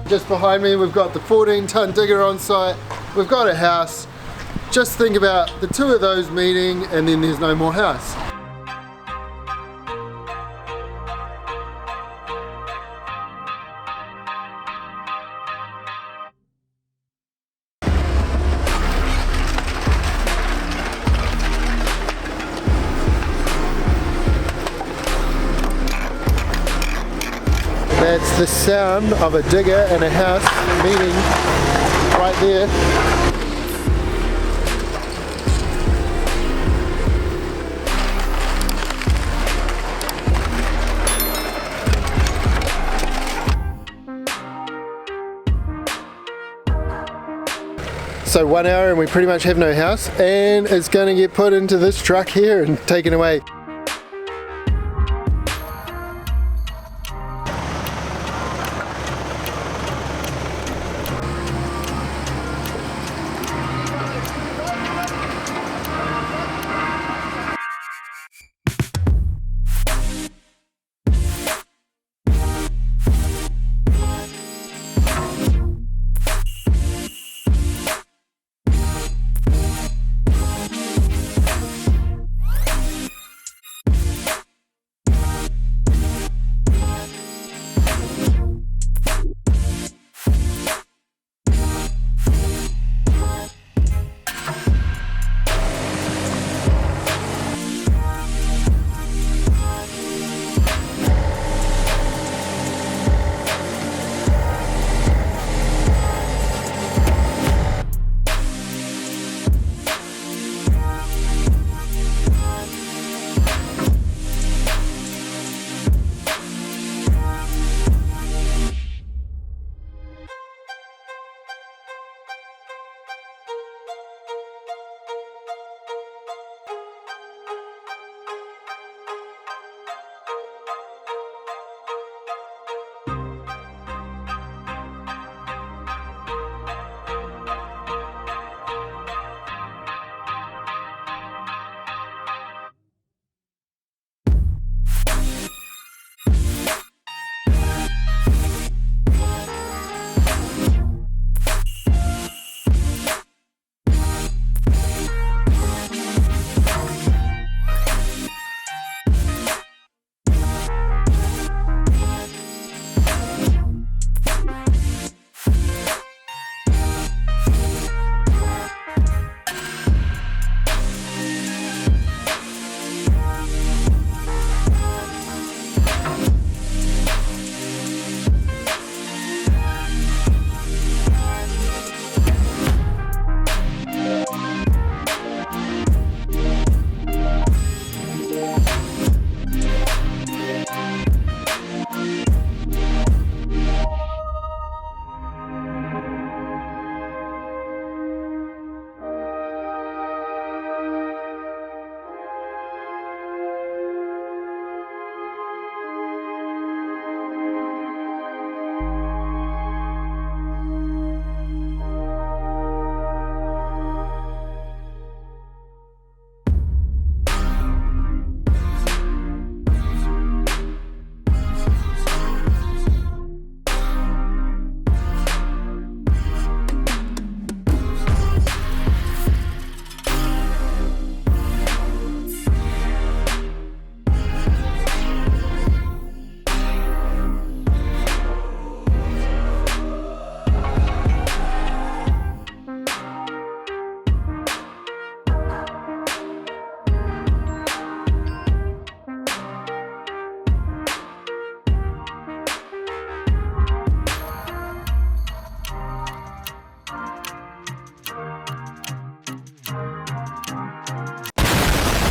Just behind me we've got the 14-ton digger on site. We've got a house. Just think about the two of those meeting and then there's no more house. That's the sound of a digger and a house meeting right there. So 1 hour and we pretty much have no house, and it's going to get put into this truck here and taken away.